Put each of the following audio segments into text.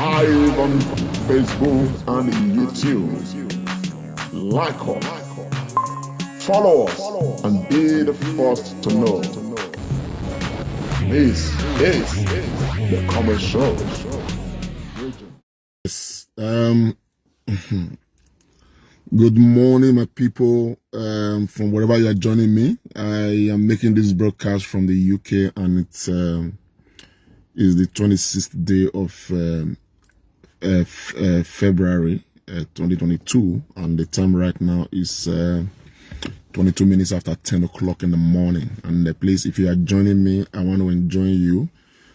live on Facebook and YouTube. Like us, follow us, and be the first to know. This is the Common Show. Yes. Good morning, my people. From wherever you are joining me, I am making this broadcast from the UK, and it's is the 26th day of February 2022, and the time right now is 22 minutes after 10 o'clock in the morning. And please, if you are joining me, I want to enjoin you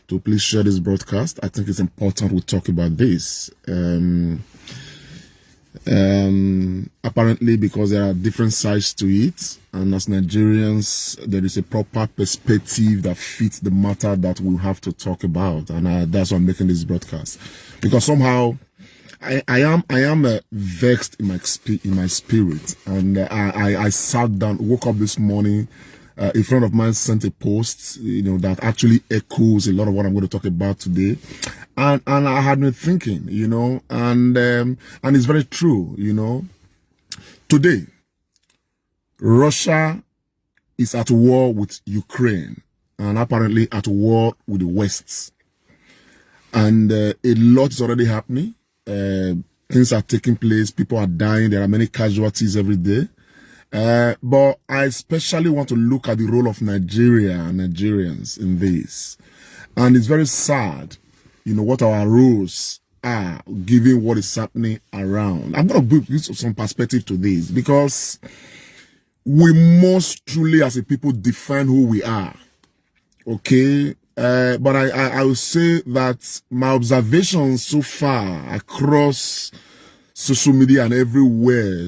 to please share this broadcast. I think it's important we talk about this. Apparently, because there are different sides to it, and as Nigerians, there is a proper perspective that fits the matter that we have to talk about, and that's why I'm making this broadcast. Because somehow, I am vexed in my spirit, and I sat down, woke up this morning. A friend of mine sent a post, that actually echoes a lot of what I'm going to talk about today. And I had been thinking, and it's very true, Today, Russia is at war with Ukraine, and apparently at war with the West. And a lot is already happening. Things are taking place. People are dying. There are many casualties every day. But I especially want to look at the role of Nigeria and Nigerians in this. And it's very sad, what our roles are, given what is happening around. I'm going to give some perspective to this, because we must truly, as a people, define who we are. Okay? But I will say that my observations so far across social media and everywhere,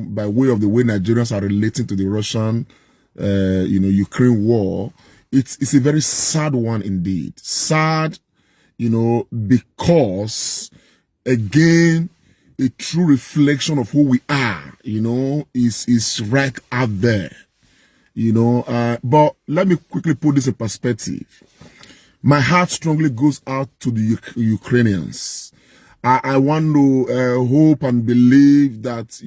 by way of the way Nigerians are relating to the Russian, Ukraine war, it's a very sad one indeed. Sad, because, again, a true reflection of who we are, is right out there, but let me quickly put this in perspective. My heart strongly goes out to the Ukrainians. I want to hope and believe that,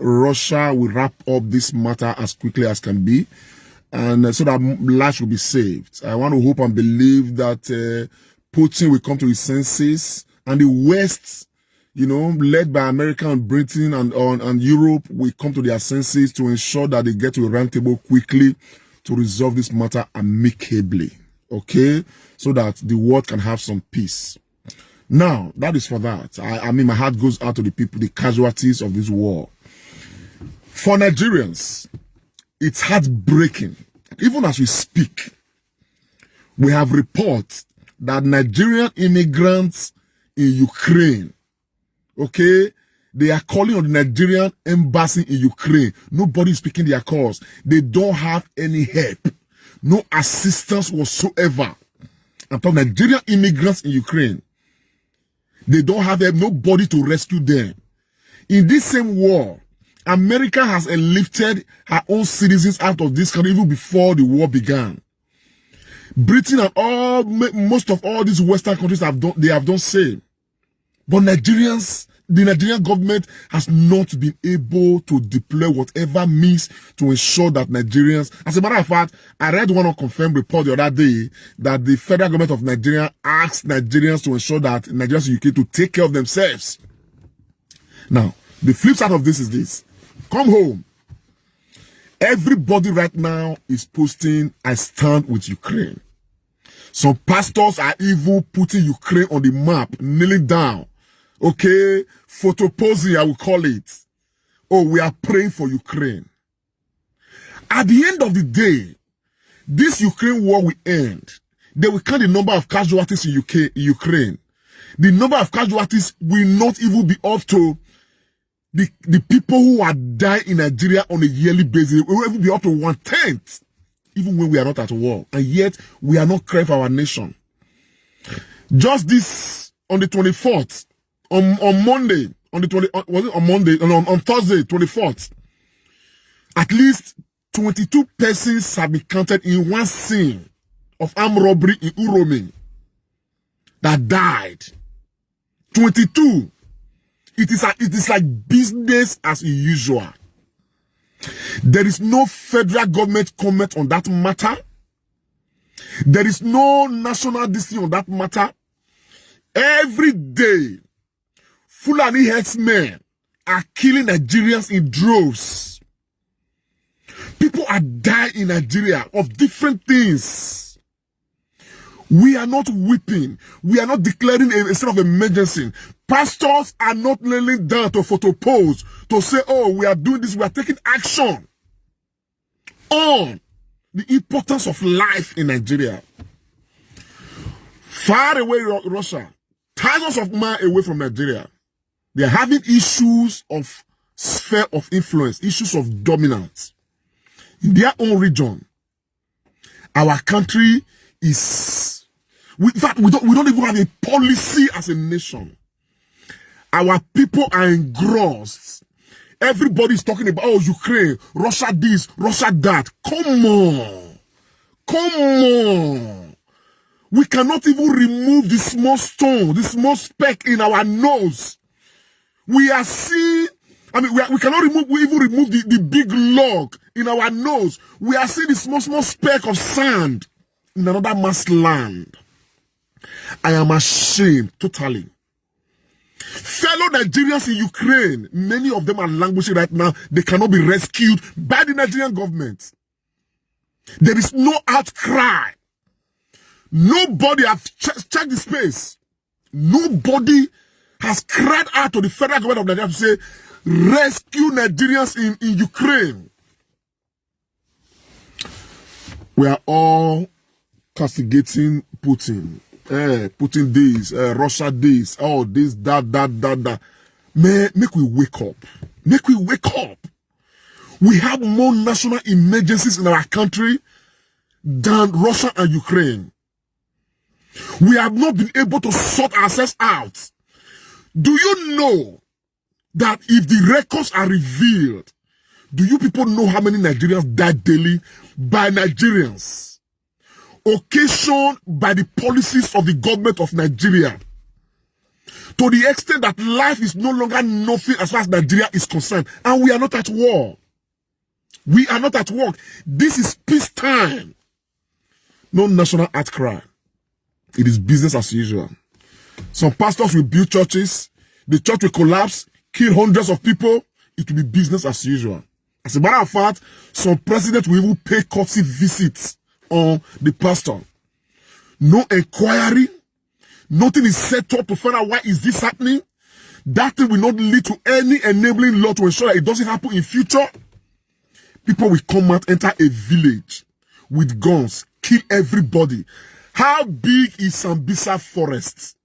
Russia will wrap up this matter as quickly as can be, and so that lives will be saved. I want to hope and believe that Putin will come to his senses, and the West, led by America and Britain and Europe, will come to their senses to ensure that they get to a round table quickly to resolve this matter amicably, okay? So that the world can have some peace. Now, that is for that. I mean, my heart goes out to the people, the casualties of this war. For Nigerians, it's heartbreaking. Even as we speak, we have reports that Nigerian immigrants in Ukraine, okay, they are calling on the Nigerian embassy in Ukraine. Nobody is speaking their cause. They don't have any help, no assistance whatsoever. I'm talking Nigerian immigrants in Ukraine. They don't have nobody to rescue them. In this same war, America has enlifted her own citizens out of this country even before the war began. Britain and most of all these Western countries have done same. But the Nigerian government has not been able to deploy whatever means to ensure that Nigerians, as a matter of fact, I read one unconfirmed report the other day that the federal government of Nigeria asked Nigerians to ensure that Nigerians in UK to take care of themselves. Now, the flip side of this is this. Come home. Everybody right now is posting, I stand with Ukraine. Some pastors are even putting Ukraine on the map, kneeling down. Okay, photo posing, I will call it. Oh, we are praying for Ukraine. At the end of the day, this Ukraine war will end. They will count the number of casualties in Ukraine. The number of casualties will not even be up to the people who are dying in Nigeria on a yearly basis. It will even be up to 1/10, even when we are not at war. And yet, we are not crying for our nation. Just this, on the 24th, on Monday, on Thursday, 24th, at least 22 persons have been counted in one scene of armed robbery in Uromi that died. 22. It is like business as usual. There is no federal government comment on that matter. There is no national decision on that matter. Every day, Fulani herdsmen are killing Nigerians in droves. People are dying in Nigeria of different things. We are not weeping. We are not declaring a state of emergency. Pastors are not kneeling down to photo pose to say, oh, we are doing this. We are taking action on the importance of life in Nigeria. Far away Russia, thousands of miles away from Nigeria, they are having issues of sphere of influence, issues of dominance. In their own region, our country is, in fact, we don't even have a policy as a nation. Our people are engrossed. Everybody's talking about, oh, Ukraine, Russia this, Russia that. Come on. Come on. We cannot even remove the small stone, the small speck in our nose. We are seeing, we cannot even remove the big log in our nose. We are seeing the small speck of sand in another man's land. I am ashamed, totally. Fellow Nigerians in Ukraine, many of them are languishing right now. They cannot be rescued by the Nigerian government. There is no outcry. Nobody has checked the space. Nobody has cried out to the federal government of Nigeria to say, rescue Nigerians in Ukraine. We are all castigating Putin. Putin this, Russia this, oh, this, that. Make we wake up. Make we wake up. We have more national emergencies in our country than Russia and Ukraine. We have not been able to sort ourselves out. Do you know that if the records are revealed, do you people know how many Nigerians die daily by Nigerians? Occasioned by the policies of the government of Nigeria. To the extent that life is no longer nothing as far as Nigeria is concerned. And we are not at war. We are not at war. This is peacetime. No national outcry. It is business as usual. Some pastors will build churches. The church will collapse, kill hundreds of people. It will be business as usual. As a matter of fact, some presidents will even pay courtesy visits on the pastor. No inquiry. Nothing is set up to find out why is this happening. That thing will not lead to any enabling law to ensure that it doesn't happen in future. People will come out, enter a village with guns, kill everybody. How big is Sambisa Forest?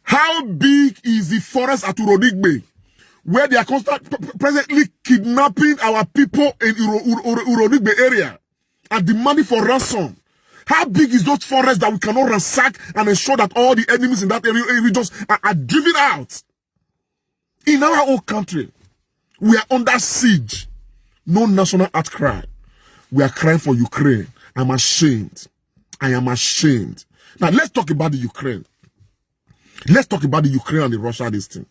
How big is the forest at Urodigbe, where they are presently kidnapping our people in Urodigbe area and demanding for ransom? How big is those forests that we cannot ransack and ensure that all the enemies in that area regions are driven out? In our own country, we are under siege. No national outcry. We are crying for Ukraine. I'm ashamed. I am ashamed. Now, let's talk about the Ukraine. Let's talk about the Ukraine and the Russia, this thing.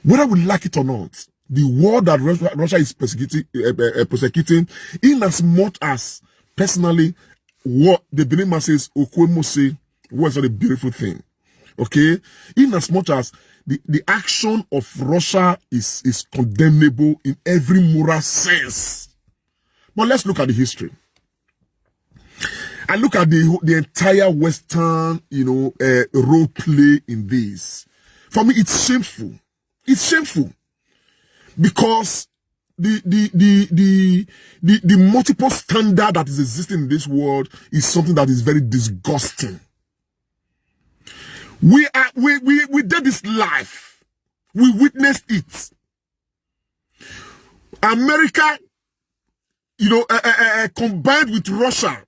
Whether we like it or not, the war that Russia is persecuting, in as much as, personally, what the Benin man says, Okwemose, was a beautiful thing. Okay? In as much as the action of Russia is condemnable in every moral sense. But let's look at the history. And look at the entire Western, role play in this. For me, it's shameful. It's shameful. Because the multiple standard that is existing in this world is something that is very disgusting. We did this life. We witnessed it. America, combined with Russia,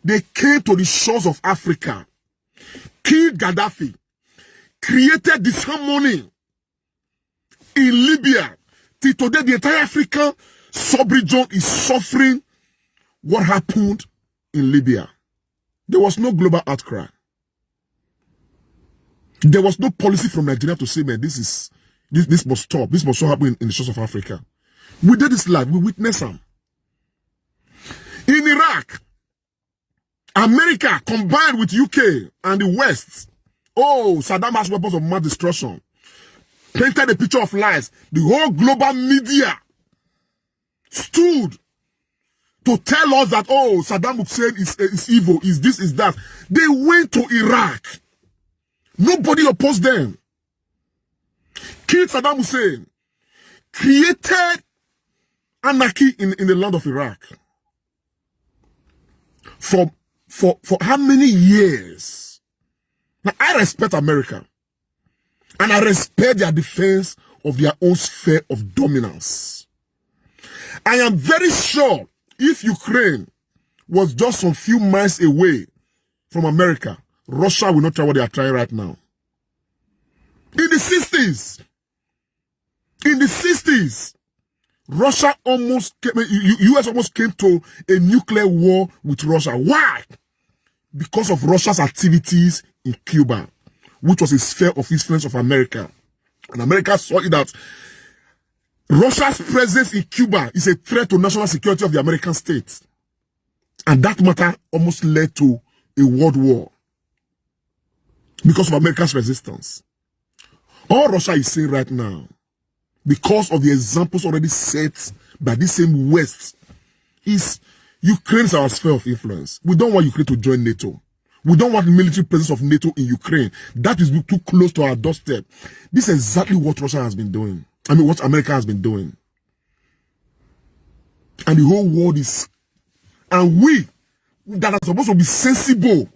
they came to the shores of Africa, killed Gaddafi, created disharmony in Libya. Till today, the entire African sub-region is suffering what happened in Libya. There was no global outcry. There was no policy from Nigeria to say, man, this must stop. This must not happen in the shores of Africa. We did this live. We witnessed them. In Iraq, America combined with UK and the West. Oh, Saddam has weapons of mass destruction. Painted a picture of lies. The whole global media stood to tell us that, oh, Saddam Hussein is evil, is this, is that. They went to Iraq. Nobody opposed them. Killed Saddam Hussein. Created anarchy in the land of Iraq. For how many years? Now, I respect America. And I respect their defense of their own sphere of dominance. I am very sure if Ukraine was just some few miles away from America, Russia will not try what they are trying right now. In the 60s, Russia almost came, US almost came to a nuclear war with Russia. Why? Because of Russia's activities in Cuba, which was a sphere of influence of America. And America saw it that Russia's presence in Cuba is a threat to national security of the American states. And that matter almost led to a world war because of America's resistance. All Russia is saying right now, because of the examples already set by this same West, is Ukraine is our sphere of influence. We don't want Ukraine to join NATO. We don't want the military presence of NATO in Ukraine. That is too close to our doorstep. This is exactly what Russia has been doing. I mean, what America has been doing. And the whole world is... And we, that are supposed to be sensible,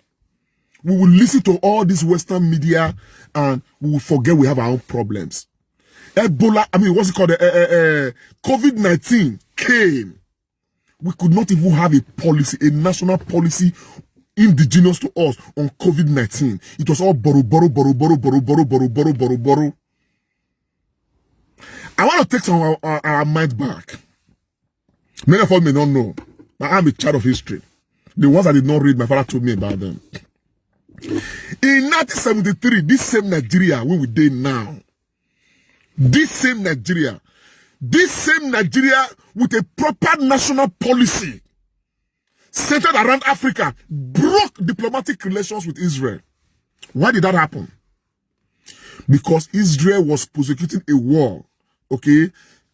we will listen to all this Western media and we will forget we have our own problems. Ebola, I mean, what's it called? COVID-19 came. We could not even have a policy, a national policy indigenous to us on COVID-19. It was all borrow. I want to take some of our mind back. Many of us may not know, but I'm a child of history. The ones I did not read, my father told me about them. In 1973, this same Nigeria, where we did now, this same Nigeria with a proper national policy centered around Africa, broke diplomatic relations with Israel. Why did that happen? Because Israel was prosecuting a war. Okay,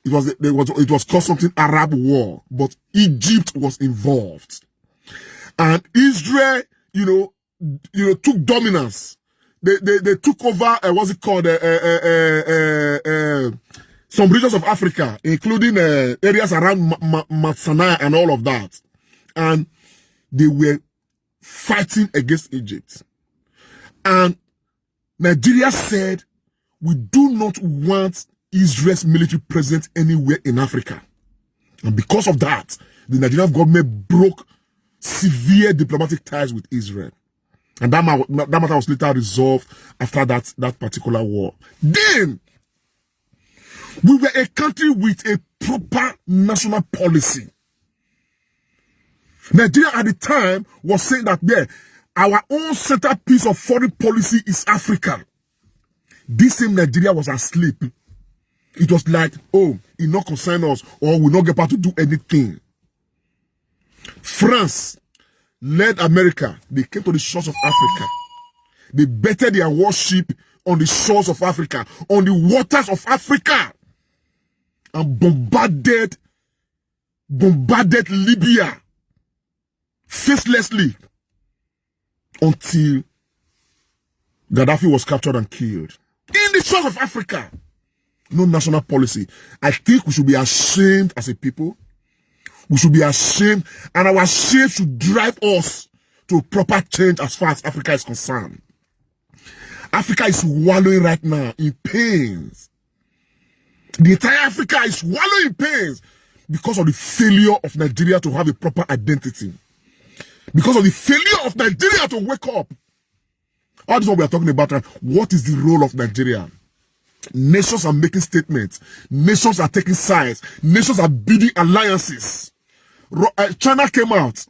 it was called something Arab War, but Egypt was involved, and Israel, took dominance. They took over. What's it called? Some regions of Africa, including areas around Matsana and all of that, and they were fighting against Egypt. And Nigeria said, we do not want Israel's military presence anywhere in Africa. And because of that, the Nigerian government broke severe diplomatic ties with Israel. And that matter was later resolved after that particular war. Then, we were a country with a proper national policy. Nigeria at the time was saying that our own centerpiece of foreign policy is Africa. This same Nigeria was asleep. It was like, oh, it not concern us, or we not get part to do anything. France led America. They came to the shores of Africa. They bettered their warship on the shores of Africa, on the waters of Africa, and bombarded Libya facelessly until Gaddafi was captured and killed. In the shores of Africa. No national policy. I think we should be ashamed as a people. We should be ashamed, and our shame should drive us to proper change as far as Africa is concerned. Africa is wallowing right now in pains. The entire Africa is wallowing in pains because of the failure of Nigeria to have a proper identity. Because of the failure of Nigeria to wake up. All this is what we are talking about. What is the role of Nigeria? Nations are making statements. Nations are taking sides. Nations are building alliances. China came out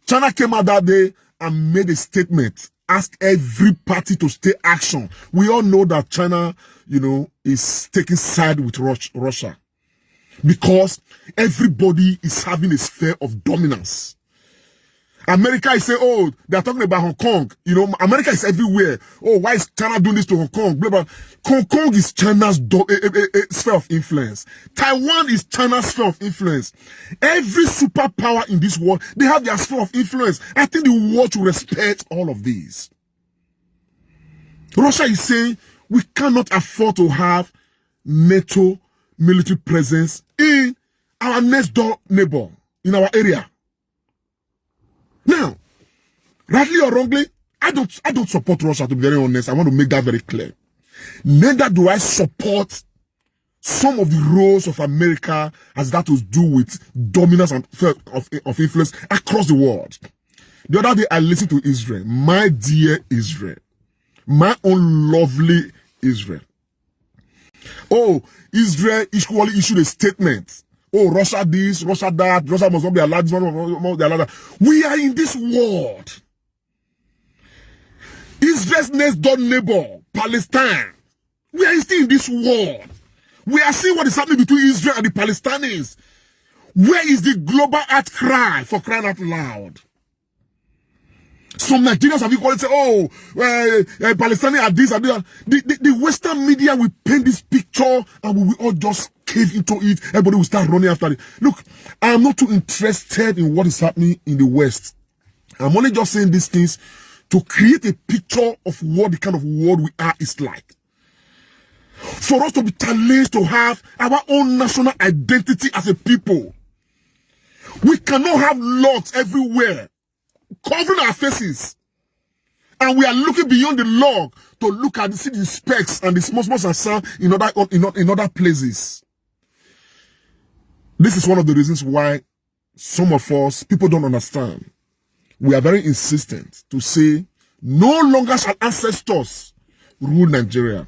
that day and made a statement ask every party to take action. We all know that China, is taking side with Russia because everybody is having a sphere of dominance. America is saying, oh, they're talking about Hong Kong. America is everywhere. Oh, why is China doing this to Hong Kong? Blah, blah. Hong Kong is China's sphere of influence. Taiwan is China's sphere of influence. Every superpower in this world, they have their sphere of influence. I think the world should respect all of these. Russia is saying we cannot afford to have NATO military presence in our next door neighbor, in our area. Now, rightly or wrongly, I don't support Russia, to be very honest. I want to make that very clear. Neither do I support some of the roles of America as that to do with dominance and of influence across the world. The other day, I listened to Israel. My dear Israel. My own lovely Israel. Oh, Israel equally issued a statement. Oh, Russia this, Russia that, Russia must not be allowed this, must be allowed that. We are in this world. Israel's next door neighbor, Palestine. We are still in this world. We are seeing what is happening between Israel and the Palestinians. Where is the global outcry for crying out loud? Some Nigerians have equally said, oh, Palestinians are this and that. The Western media will paint this picture and we will all just cave into it. Everybody will start running after it. Look, I am not too interested in what is happening in the West. I'm only just saying these things to create a picture of what the kind of world we are is like. For us to be challenged to have our own national identity as a people. We cannot have laws everywhere covering our faces, and we are looking beyond the log to look at the specks and the small and sound in other places. This is one of the reasons why some of us, people don't understand. We are very insistent to say, no longer shall ancestors rule Nigeria.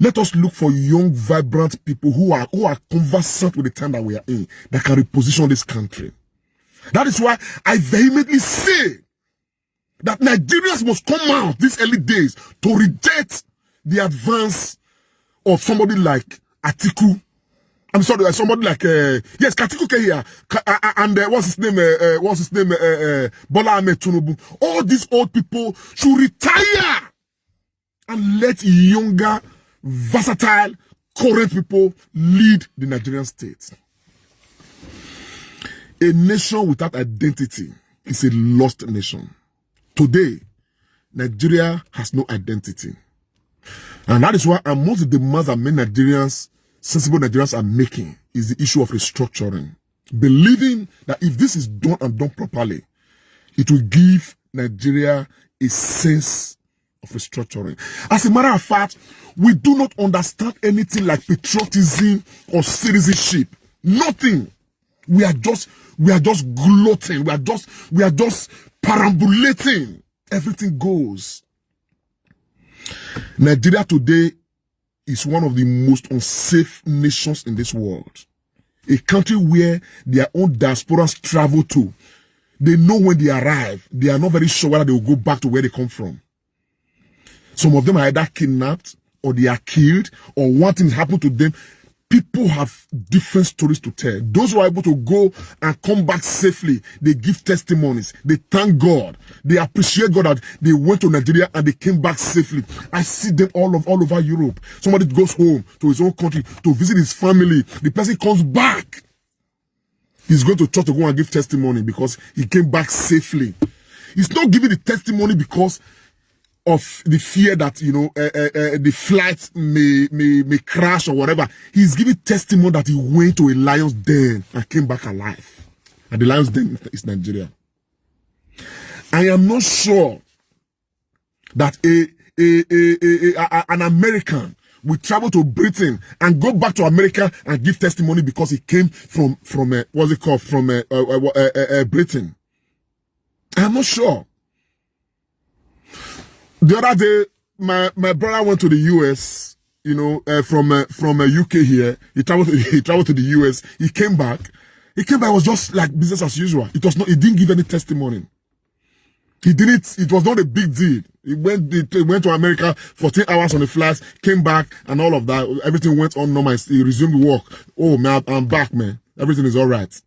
Let us look for young, vibrant people who are conversant with the time that we are in, that can reposition this country. That is why I vehemently say that Nigerians must come out these early days to reject the advance of somebody like Atiku. I'm sorry, somebody like yes, Atiku here, and what's his name? Bola Ahmed Tinubu. All these old people should retire and let younger, versatile, current people lead the Nigerian state. A nation without identity is a lost nation. Today, Nigeria has no identity. And that is why amongst the demands that many Nigerians, sensible Nigerians are making is the issue of restructuring. Believing that if this is done and done properly, it will give Nigeria a sense of restructuring. As a matter of fact, we do not understand anything like patriotism or citizenship. Nothing. We are just gloating. We are just perambulating. Everything goes. Nigeria today is one of the most unsafe nations in this world. A country where their own diasporas travel to. They know when they arrive, they are not very sure whether they will go back to where they come from. Some of them are either kidnapped or they are killed or one thing happened to them. People have different stories to tell. Those who are able to go and come back safely, they give testimonies. They thank God. They appreciate God that they went to Nigeria and they came back safely. I see them all over Europe. Somebody goes home to his own country to visit his family. The person comes back. He's going to church to go and give testimony because he came back safely. He's not giving the testimony because of the fear that the flight may crash or whatever. He's giving testimony that he went to a lion's den and came back alive. And the lion's den is Nigeria. I am not sure that an American will travel to Britain and go back to America and give testimony because he came from Britain. I'm not sure. The other day, my brother went to the US, from UK here. He traveled to the US. He came back. It was just like business as usual. It didn't give any testimony. He didn't, it was not a big deal. He went to America, 14 hours on the flight, came back, and all of that. Everything went on normal. He resumed work. Oh, man, I'm back, man. Everything is all right.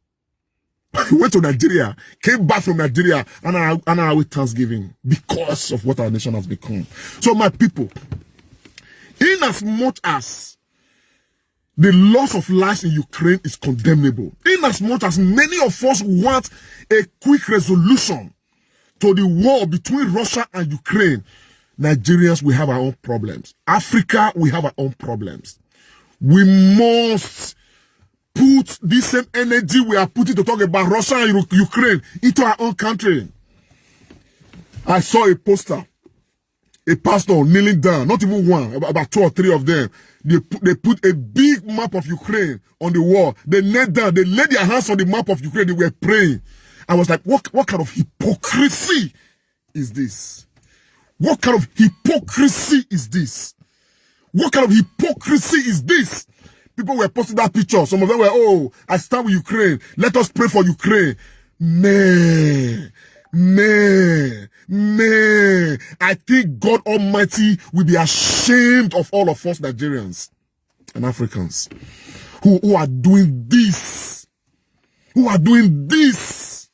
He went to Nigeria, came back from Nigeria, and I with Thanksgiving because of what our nation has become. So, my people, in as much as the loss of lives in Ukraine is condemnable, in as much as many of us want a quick resolution to the war between Russia and Ukraine, Nigerians, we have our own problems. Africa, we have our own problems. We must put this same energy we are putting to talk about Russia and Ukraine into our own country. I saw a poster, a pastor kneeling down, not even one, about 2 or 3 of them. They put a big map of Ukraine on the wall. They knelt down, they laid their hands on the map of Ukraine, they were praying. I was like, what kind of hypocrisy is this? What kind of hypocrisy is this? What kind of hypocrisy is this? People were posting that picture. Some of them were, oh, I stand with Ukraine. Let us pray for Ukraine. Man. I think God Almighty will be ashamed of all of us Nigerians and Africans who are doing this. Who are doing this.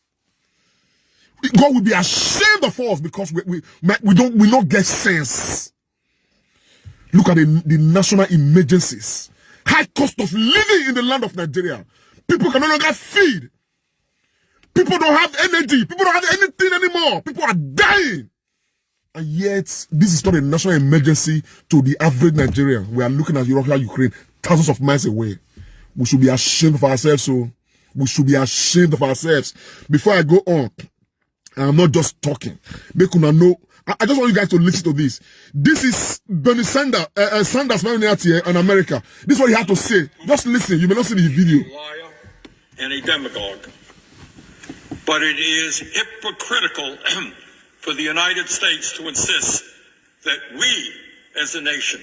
God will be ashamed of us because we don't get sense. Look at the national emergencies. High cost of living in the land of Nigeria. People can no longer feed. People don't have energy. People don't have anything anymore. People are dying. And yet, this is not a national emergency to the average Nigerian. We are looking at Russia, Ukraine, thousands of miles away. We should be ashamed of ourselves. So we should be ashamed of ourselves. Before I go on, I'm not just talking. Make una know. I just want you guys to listen to this. This is Bernie Sanders, here in America. This is what he had to say. Just listen. You may not see the video. A liar and a demagogue. But it is hypocritical for the United States to insist that we, as a nation,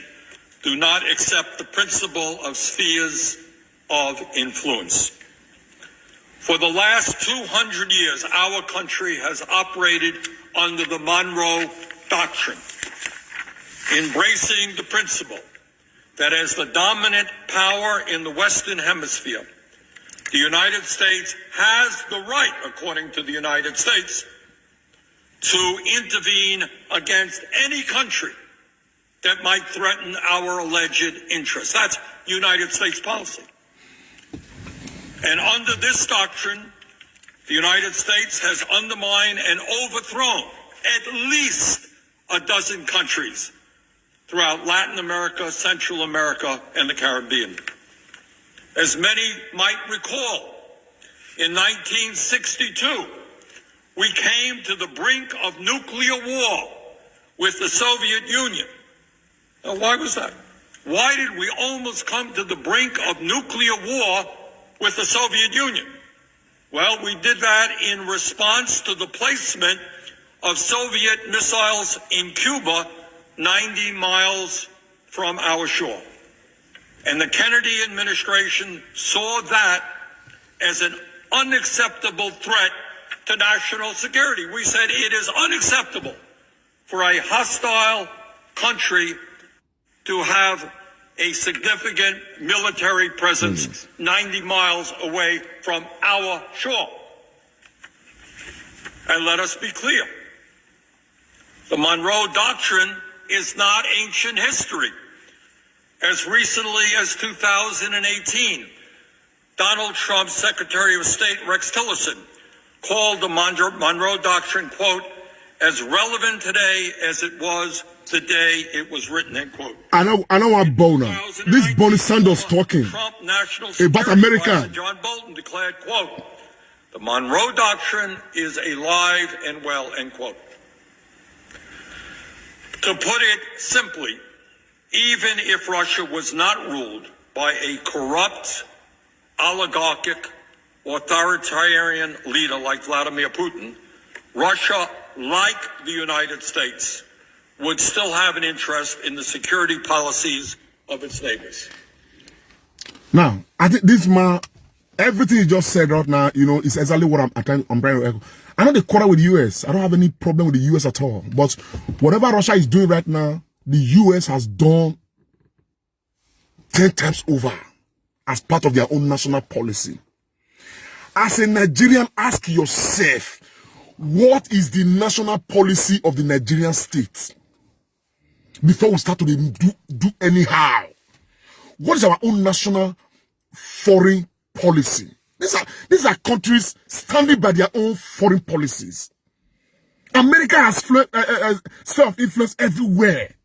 do not accept the principle of spheres of influence. For the last 200 years, our country has operated under the Monroe Doctrine, embracing the principle that as the dominant power in the Western Hemisphere, the United States has the right, according to the United States, to intervene against any country that might threaten our alleged interests. That's United States policy. And under this doctrine, the United States has undermined and overthrown at least a dozen countries throughout Latin America, Central America, and the Caribbean. As many might recall, in 1962, we came to the brink of nuclear war with the Soviet Union. Now, why was that? Why did we almost come to the brink of nuclear war with the Soviet Union? Well, we did that in response to the placement of Soviet missiles in Cuba, 90 miles from our shore. And the Kennedy administration saw that as an unacceptable threat to national security. We said it is unacceptable for a hostile country to have a significant military presence 90 miles away from our shore. And let us be clear, the Monroe Doctrine is not ancient history. As recently as 2018, Donald Trump's Secretary of State, Rex Tillerson, called the Monroe Doctrine, quote, as relevant today as it was the day it was written, end quote. I know what Bona. This Bernie Sanders talking Trump National about America. John Bolton declared, quote, the Monroe Doctrine is alive and well, end quote. To put it simply, even if Russia was not ruled by a corrupt, oligarchic, authoritarian leader like Vladimir Putin, Russia, like the United States, would still have an interest in the security policies of its neighbors. Now, I think this man, everything he just said right now, is exactly what I'm trying to echo. I know they quarrel with the US. I don't have any problem with the US at all. But whatever Russia is doing right now, the US has done 10 times over as part of their own national policy. As a Nigerian, ask yourself, what is the national policy of the Nigerian state? Before we start to do anyhow. What is our own national foreign policy? These are countries standing by their own foreign policies. America has sphere of influence everywhere.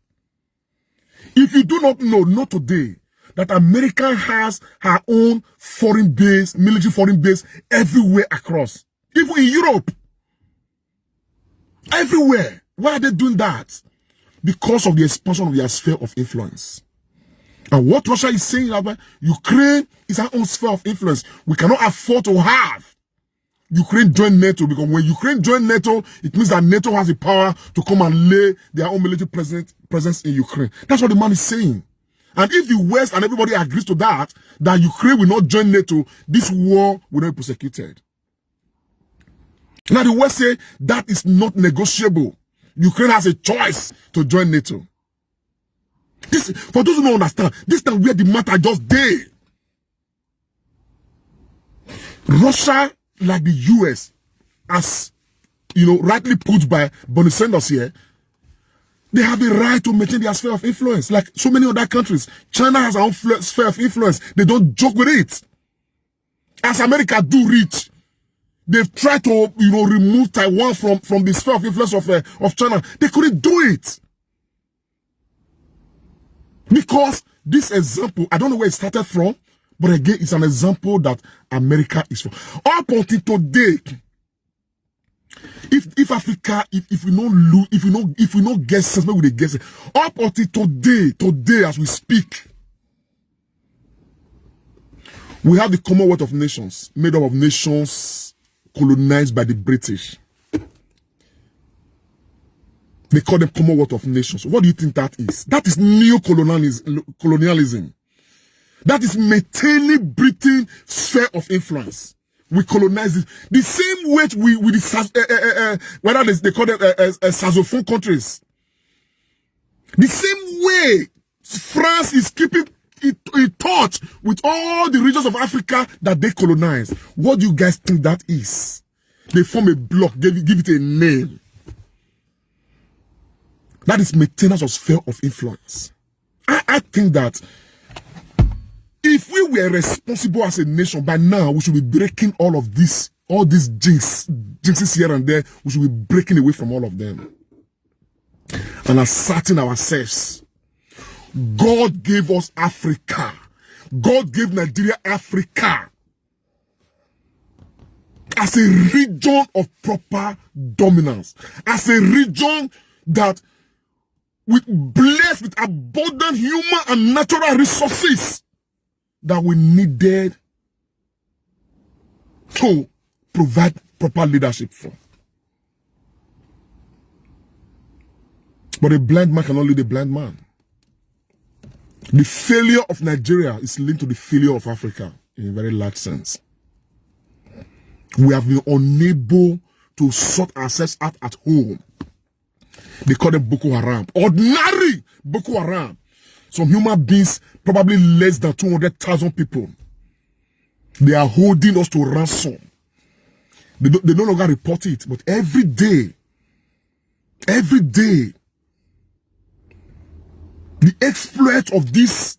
If you do not know today, that America has her own foreign base, military foreign base everywhere across. Even in Europe. Everywhere. Why are they doing that? Because of the expansion of their sphere of influence. And what Russia is saying about Ukraine is our own sphere of influence. We cannot afford to have Ukraine join NATO, because when Ukraine join NATO, it means that NATO has the power to come and lay their own military presence in Ukraine. That's what the man is saying. And if the West and everybody agrees to that Ukraine will not join NATO, this war will not be prosecuted. Now the West say that is not negotiable. Ukraine has a choice to join NATO. This, for those who don't understand, this is where the matter just did. Russia, like the US, as rightly put by Bernie Sanders here, they have the right to maintain their sphere of influence, like so many other countries. China has her own sphere of influence. They don't joke with it. As America do reach, they've tried to remove Taiwan from the sphere of influence of China. They couldn't do it. Because this example, I don't know where it started from, but again, it's an example that America is from. Up until today, if Africa, if we don't get sense, maybe we get it. Up until today as we speak, we have the Commonwealth of Nations, made up of nations colonized by the British. They call them Commonwealth of Nations. What do you think that is? That is neo-colonialism. That is maintaining Britain's sphere of influence. We colonize it. The same way with the whether they call them Saxophone countries. The same way France is keeping in touch with all the regions of Africa that they colonize. What do you guys think that is? They form a block, give it a name. That is maintenance of sphere of influence. I think that if we were responsible as a nation, by now we should be breaking all these jinxes here and there. We should be breaking away from all of them and asserting ourselves. God gave us Africa. God gave Nigeria Africa as a region of proper dominance, as a region that blessed with abundant human and natural resources that we needed to provide proper leadership for. But a blind man cannot lead a blind man. The failure of Nigeria is linked to the failure of Africa in a very large sense. We have been unable to sort ourselves out at home. They call them Boko Haram. Ordinary Boko Haram. Some human beings, probably less than 200,000 people. They are holding us to ransom. They no longer report it, but every day, the exploit of these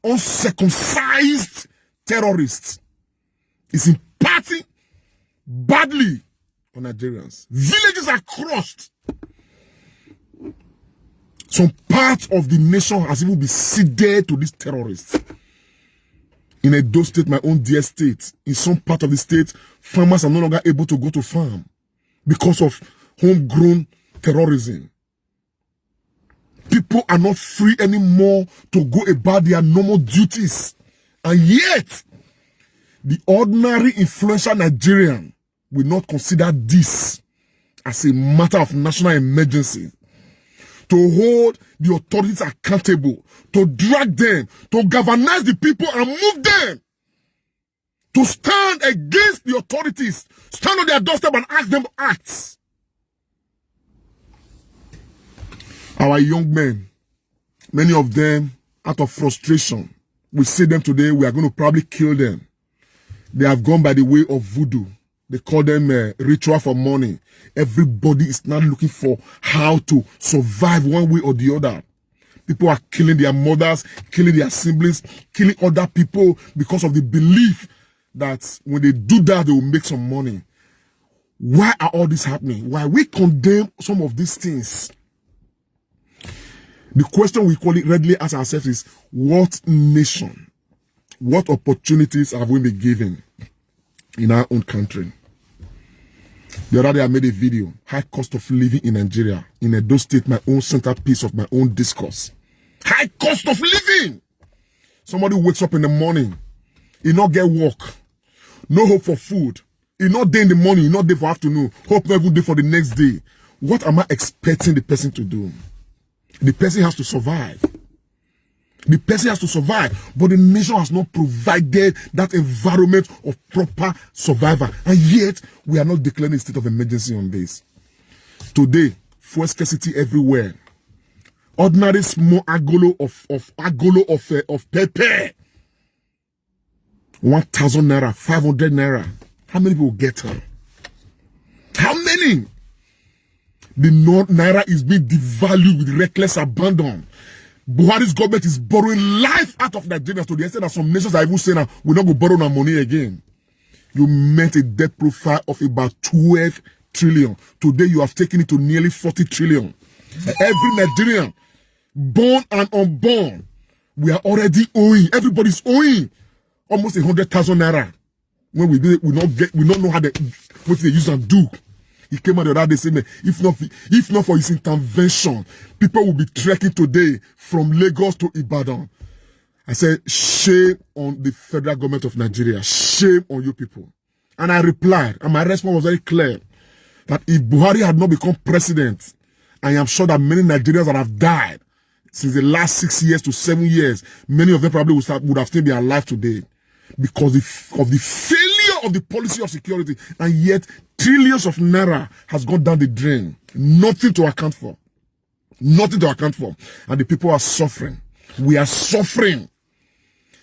uncircumcised terrorists is impacting badly on Nigerians. Villages are crushed. Some part of the nation has even been ceded to these terrorists. In Edo State, my own dear state, in some part of the state, farmers are no longer able to go to farm because of homegrown terrorism. People are not free anymore to go about their normal duties. And yet, the ordinary influential Nigerian will not consider this as a matter of national emergency. To hold the authorities accountable, to drag them, to galvanize the people and move them to stand against the authorities, stand on their doorstep and ask them to act. Our young men, many of them, out of frustration, we see them today, we are going to probably kill them. They have gone by the way of voodoo. They call them ritual for money. Everybody is now looking for how to survive one way or the other. People are killing their mothers, killing their siblings, killing other people because of the belief that when they do that, they will make some money. Why are all this happening? Why we condemn some of these things? The question we readily ask ourselves is, what nation, what opportunities have we been given in our own country? The other day I made a video, high cost of living in Nigeria, in Edo State, my own centerpiece of my own discourse. High cost of living. Somebody wakes up in the morning, he not get work, no hope for food, he not day in the morning, he not day for afternoon, hope not even day for the next day. What am I expecting the person to do? The person has to survive. The person has to survive, but the nation has not provided that environment of proper survival. And yet, we are not declaring a state of emergency on this. Today, fuel scarcity everywhere. Ordinary small agolo of pepper. 1,000 naira, 500 naira. How many people get her? How many? The naira is being devalued with reckless abandon. Buhari's government is borrowing life out of Nigerians to the extent that some nations are even saying that we're not going to borrow our money again. You meant a debt profile of about 12 trillion. Today you have taken it to nearly 40 trillion. Every Nigerian, born and unborn, we are already owing. Everybody's owing almost 100,000 naira. When we not know how what they use and do. He came out the other day saying, if not for his intervention, people will be trekking today from Lagos to Ibadan. I said, shame on the federal government of Nigeria. Shame on you people. And I replied, and my response was very clear, that if Buhari had not become president, I am sure that many Nigerians that have died since the last 6 years to 7 years, many of them probably would have still been alive today because of the failure of the policy of security. And yet, trillions of naira has gone down the drain. Nothing to account for. Nothing to account for. And the people are suffering. We are suffering.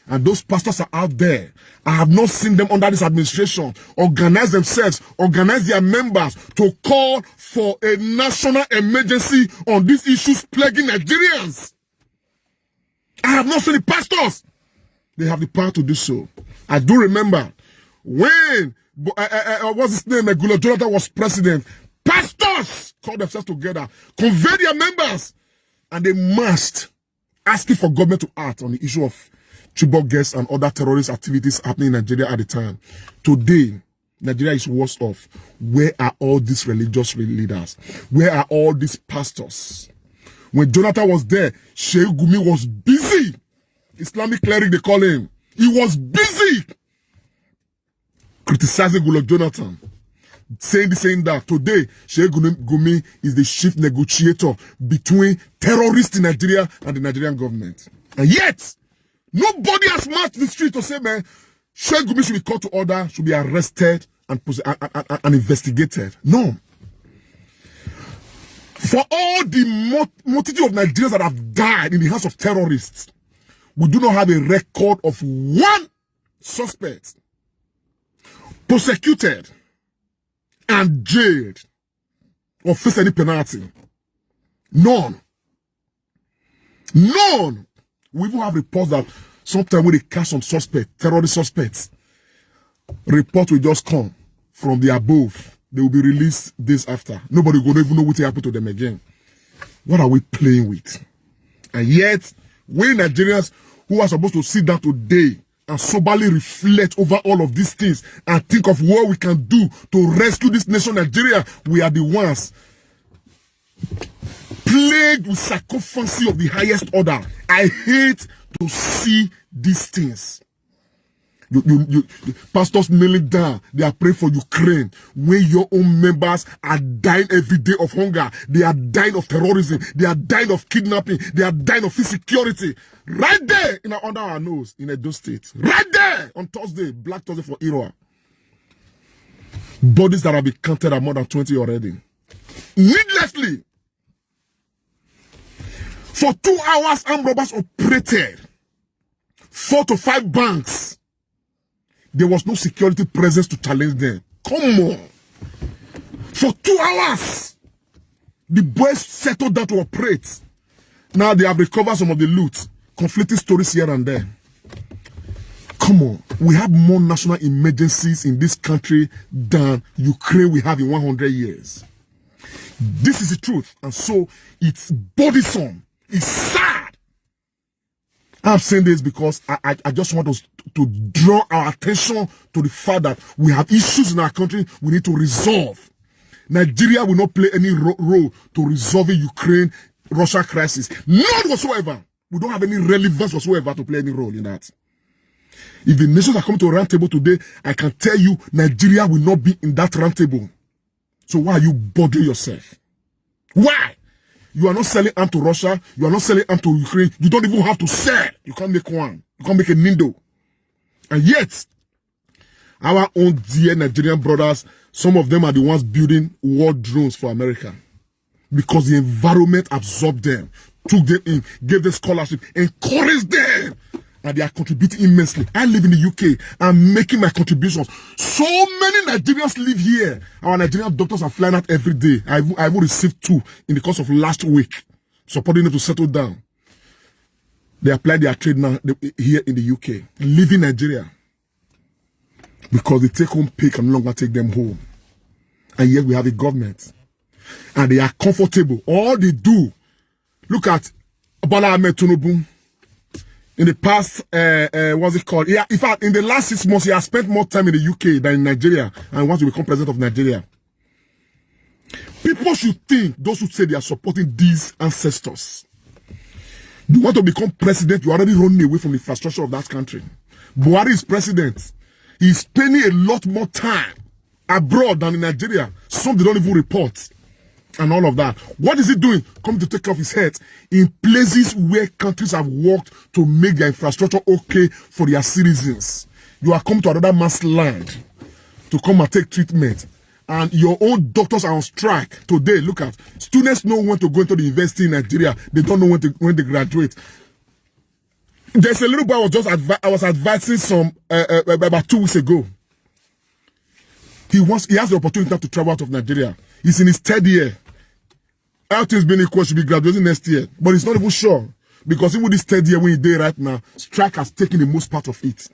And those pastors are out there. I have not seen them under this administration organize themselves, organize their members to call for a national emergency on these issues plaguing Nigerians. I have not seen the pastors. They have the power to do so. I do remember when what's his name? Monroe Doctrine was president. Pastors called themselves together, convened their members, and they marched, asking for government to act on the issue of Chibok guests and other terrorist activities happening in Nigeria at the time. Today, Nigeria is worse off. Where are all these religious leaders? Where are all these pastors? When Jonathan was there, Sheikh Gumi was busy. Islamic cleric, they call him. He was busy criticizing Goodluck Jonathan, saying that. Today, Sheikh Gumi is the chief negotiator between terrorists in Nigeria and the Nigerian government. And yet, nobody has marched the street to say, man, Sheikh Gumi should be called to order, should be arrested and investigated. No. For all the multitude of Nigerians that have died in the hands of terrorists, we do not have a record of one suspect prosecuted and jailed or face any penalty. None. None. We even have reports that sometimes when they catch some suspects, terrorist suspects, reports will just come from the above. They will be released days after. Nobody will even know what happened to them again. What are we playing with? And yet, we Nigerians who are supposed to sit down today and soberly reflect over all of these things and think of what we can do to rescue this nation, Nigeria, we are the ones plagued with sycophancy of the highest order. I hate to see these things. Pastors kneeling down. They are praying for Ukraine. When your own members are dying every day of hunger, they are dying of terrorism, they are dying of kidnapping, they are dying of insecurity. Right there under our nose in Edo State. Right there on Thursday, Black Thursday for Iroa. Bodies that have been counted are more than 20 already. Needlessly. For 2 hours, armed robbers operated 4 to 5 banks. There was no security presence to challenge them. Come on. For 2 hours, the boys settled down to operate. Now they have recovered some of the loot. Conflicting stories here and there. Come on. We have more national emergencies in this country than Ukraine we have in 100 years. This is the truth. And so it's bothersome. It's sad. I'm saying this because I just want us to draw our attention to the fact that we have issues in our country we need to resolve. Nigeria will not play any role to resolve the Ukraine-Russia crisis. None whatsoever. We don't have any relevance whatsoever to play any role in that. If the nations are coming to a round table today, I can tell you Nigeria will not be in that round table. So why are you bothering yourself? Why? You are not selling arms to Russia. You are not selling arms to Ukraine. You don't even have to sell. You can't make one. You can't make a nindo. And yet, our own dear Nigerian brothers, some of them are the ones building war drones for America. Because the environment absorbed them, took them in, gave them scholarship, encouraged them. And they are contributing immensely. I live in the UK. I'm making my contributions. So many Nigerians live here. Our Nigerian doctors are flying out every day. I've received 2 in the course of last week, supporting them to settle down. They apply their trade now here in the UK, leaving Nigeria. Because the take-home pay can no longer take them home. And yet we have a government. And they are comfortable. All they do, look at Bola Ahmed Tinubu. In the past, what's it called? Yeah, in fact, in the last 6 months, he has spent more time in the UK than in Nigeria and wants to become president of Nigeria. People should think, those who say they are supporting these ancestors. You want to become president, you're already running away from the infrastructure of that country. Buhari is president. He's spending a lot more time abroad than in Nigeria. Some they don't even report. And all of that. What is he doing? Coming to take off his head in places where countries have worked to make their infrastructure okay for their citizens. You are coming to another man's land to come and take treatment. And your own doctors are on strike today. Look at, students know when to go into the university in Nigeria. They don't know when they graduate. There's a little boy I was advising some about 2 weeks ago. He has the opportunity now to travel out of Nigeria. He's in his 3rd year. All things being equal, should be graduating next year. But he's not even sure. Because even this 3rd year when he's there right now, strike has taken the most part of it.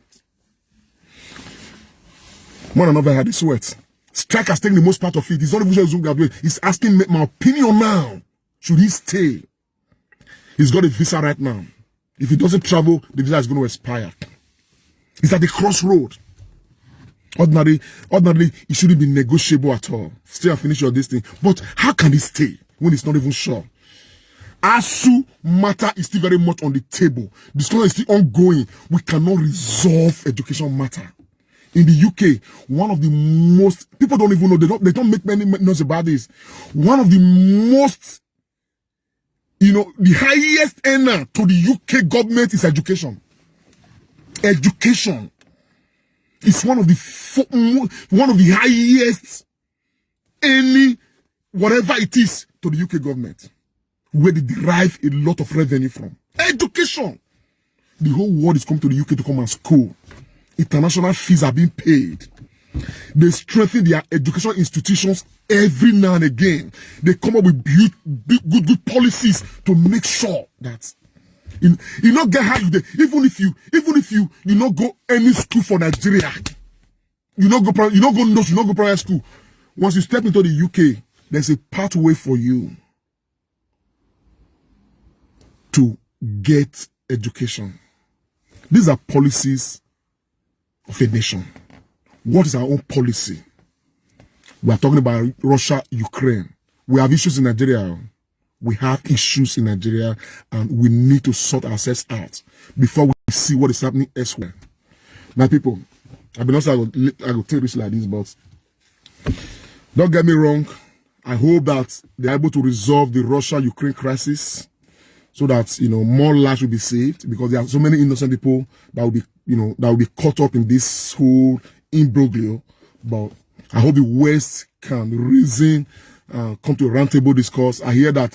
One another had the sweat. Strike has taken the most part of it. He's not even sure he's going to graduate. He's asking me my opinion now. Should he stay? He's got a visa right now. If he doesn't travel, the visa is going to expire. He's at the crossroad. Ordinarily, it shouldn't be negotiable at all. Stay and finish your this thing. But how can he stay when he's not even sure? ASU matter is still very much on the table. The discussion is still ongoing. We cannot resolve education matter. In the UK, one of the most, people don't even know, they don't make many noise about this. One of the most, the highest earner to the UK government is education. Education. It's one of the highest any whatever it is to the UK government, where they derive a lot of revenue from. Education. The whole world is coming to the UK to come and school. International fees are being paid. They strengthen their education institutions every now and again. They come up with good policies to make sure that you not get high there. Even if you not go any school for Nigeria, you not go primary school. Once you step into the UK, there's a pathway for you to get education. These are policies of a nation. What is our own policy? We are talking about Russia, Ukraine. We have issues in Nigeria. We have issues in Nigeria, and we need to sort ourselves out before we see what is happening elsewhere. My people, I've been also I go take risks like this, but don't get me wrong. I hope that they're able to resolve the Russia-Ukraine crisis so that, you know, more lives will be saved, because there are so many innocent people that will be, you know, that will be caught up in this whole imbroglio. But I hope the West can reason, come to a roundtable discourse. I hear that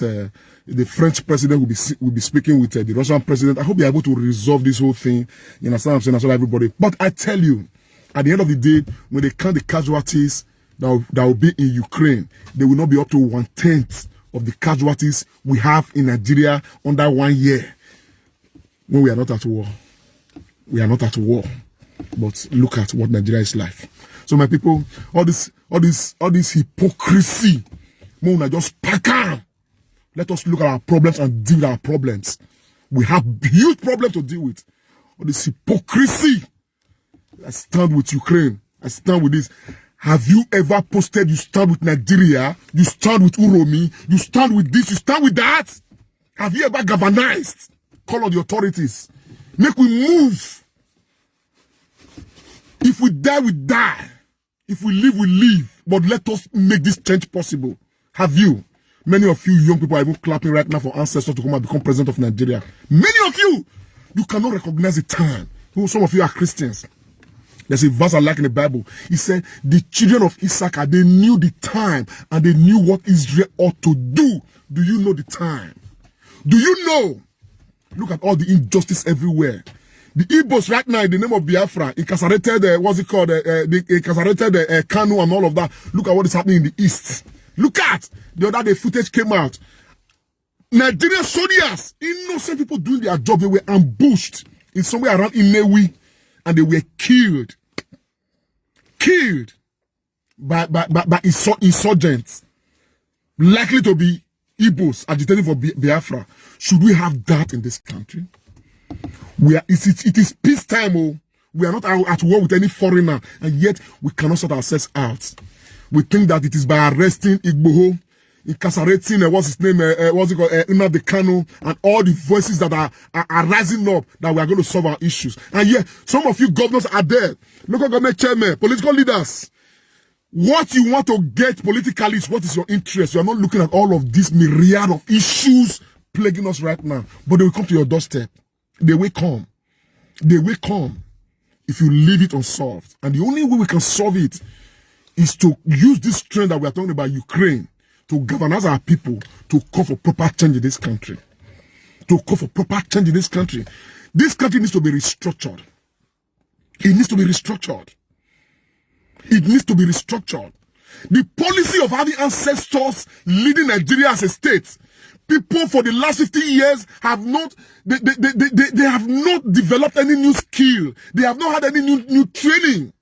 the French president will be speaking with the Russian president. I hope they're able to resolve this whole thing. You understand what I'm saying? That's all everybody. But I tell you, at the end of the day, when they count the casualties that will be in Ukraine, they will not be up to 1/10 of the casualties we have in Nigeria under 1 year when we are not at war. We are not at war. But look at what Nigeria is like. So my people, all this hypocrisy, just pack on. Let us look at our problems and deal with our problems. We have huge problems to deal with. All this hypocrisy. I stand with Ukraine. I stand with this. Have you ever posted you stand with Nigeria? You stand with Uromi? You stand with this? You stand with that? Have you ever galvanized? Call on the authorities. Make we move. If we die, we die. If we live, we live. But let us make this change possible. Have you? Many of you young people are even clapping right now for ancestors to come and become president of Nigeria. Many of you, you cannot recognize the time. Some of you are Christians. There's a verse I like in the Bible. He said, the children of Issachar, they knew the time and they knew what Israel ought to do. Do you know the time? Do you know? Look at all the injustice everywhere. The Igbos right now in the name of Biafra, incarcerated, what's it called? They incarcerated Kanu and all of that. Look at what is happening in the East. Look at the other day footage came out. Nigerian soldiers, innocent people doing their job, they were ambushed in somewhere around Inewi. And they were killed by insurgents, likely to be Igbos agitating for Biafra. Should we have that in this country? It is peacetime. Oh, we are not at war with any foreigner, and yet we cannot sort ourselves out. We think that it is by arresting Igboho, incarcerating what's his name, Nnamdi Kanu, and all the voices that are rising up, that we are going to solve our issues. And yet, some of you governors are there, local government chairmen, political leaders. What you want to get politically is what is your interest. You are not looking at all of this myriad of issues plaguing us right now. But they will come to your doorstep. They will come. They will come if you leave it unsolved. And the only way we can solve it is to use this trend that we are talking about, Ukraine, to galvanize our people to call for proper change in this country. To call for proper change in this country. This country needs to be restructured. It needs to be restructured. It needs to be restructured. The policy of having ancestors leading Nigeria as a state, people for the last 50 years have not, they have not developed any new skill. They have not had any new training.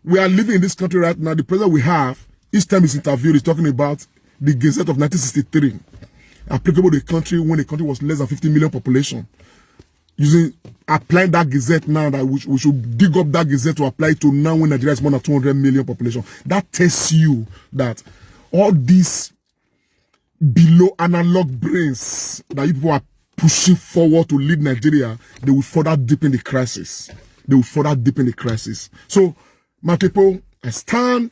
We are living in this country right now. The president we have, each time he's interviewed, he's talking about the Gazette of 1963, applicable to a country when the country was less than 50 million population. Applying that Gazette now, that we should dig up that Gazette to apply it to now when Nigeria is more than 200 million population. That tells you that all these below analog brains that you people are pushing forward to lead Nigeria, they will further deepen the crisis. They will further deepen the crisis. So, my people, I stand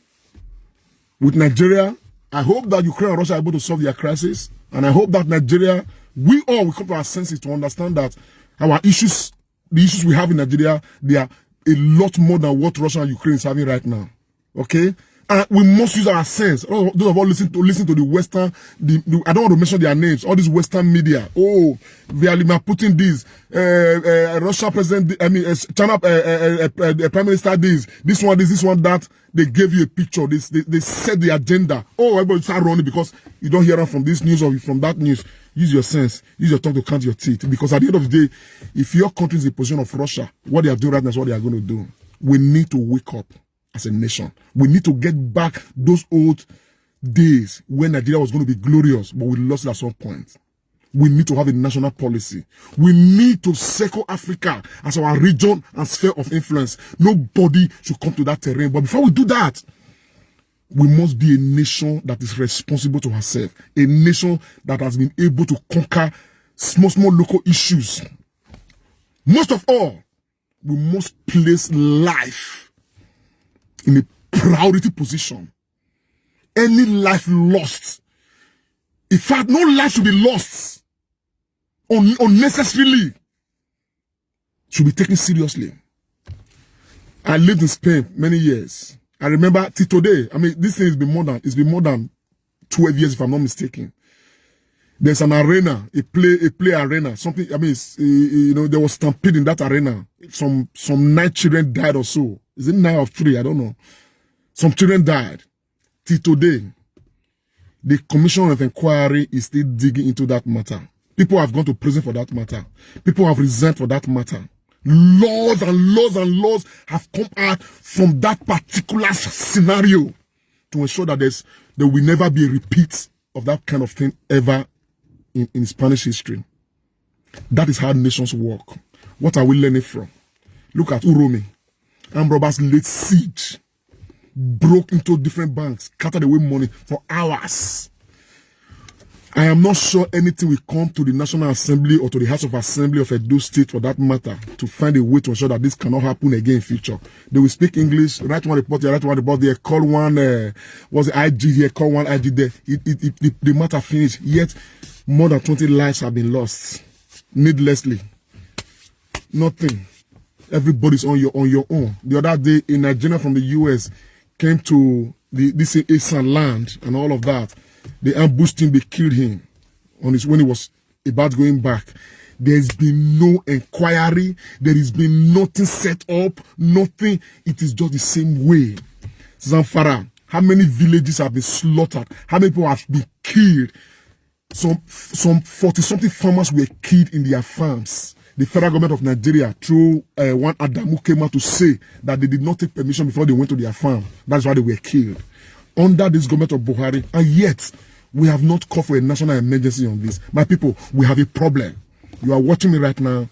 with Nigeria. I hope that Ukraine and Russia are able to solve their crisis. And I hope that Nigeria, we all will come to our senses to understand that our issues, the issues we have in Nigeria, they are a lot more than what Russia and Ukraine is having right now. Okay? And we must use our sense. Those of us listen to the Western, I don't want to mention their names, all these Western media. Oh, Vladimir Putin this, Russia president, China prime minister this one that. They gave you a picture. They set the agenda. Oh, everybody start running because you don't hear them from this news or from that news. Use your sense. Use your tongue to count your teeth. Because at the end of the day, if your country is in the position of Russia, what they are doing right now is what they are going to do. We need to wake up as a nation. We need to get back those old days when Nigeria was going to be glorious, but we lost it at some point. We need to have a national policy. We need to circle Africa as our region and sphere of influence. Nobody should come to that terrain. But before we do that, we must be a nation that is responsible to herself. A nation that has been able to conquer small local issues. Most of all, we must place life in a priority position. Any life lost, in fact, no life should be lost unnecessarily, should be taken seriously. I lived in Spain many years. I remember till today, I mean, this thing has been more than 12 years, if I'm not mistaken. There's an arena, a play arena, something, I mean, you know, there was stampede in that arena. Some 9 children died or so. Is it 9 or 3? I don't know. Some children died. Till today, the Commission of Inquiry is still digging into that matter. People have gone to prison for that matter. People have resigned for that matter. Laws and laws and laws have come out from that particular scenario to ensure that there will never be a repeat of that kind of thing ever in Spanish history. That is how nations work. What are we learning from? Look at Urumi. Armed robbers laid siege, broke into different banks, scattered away money for hours. I am not sure anything will come to the National Assembly or to the House of Assembly of Edo State, for that matter, to find a way to ensure that this cannot happen again in future. They will speak English, write one report here, write one report there, call one, was the IG here, call one IG there. The matter finished. Yet, more than 20 lives have been lost, needlessly. Nothing. Everybody's on your own. The other day, a Nigerian from the US came to this Eastern land and all of that. They ambushed him, they killed him when he was about going back. There's been no inquiry, there has been nothing set up, nothing. It is just the same way. Zamfara, how many villages have been slaughtered? How many people have been killed? Some 40-something farmers were killed in their farms. The federal government of Nigeria, through one Adamu, came out to say that they did not take permission before they went to their farm. That's why they were killed under this government of Buhari, and yet we have not called for a national emergency on this. My people, we have a problem. You are watching me right now.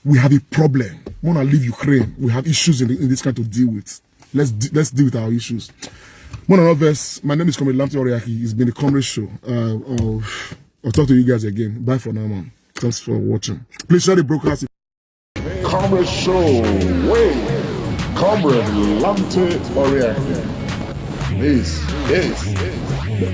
We have a problem. We want to leave Ukraine. We have issues in this country to deal with. Let's deal with our issues. One another, my name is Comrade Lamte Oriaki. It's been a Comrade show. I'll talk to you guys again. Bye for now, man. Thanks for watching. Please share the broadcast. Comrade Show, wait. Comrade Lamte Oriaki. This is the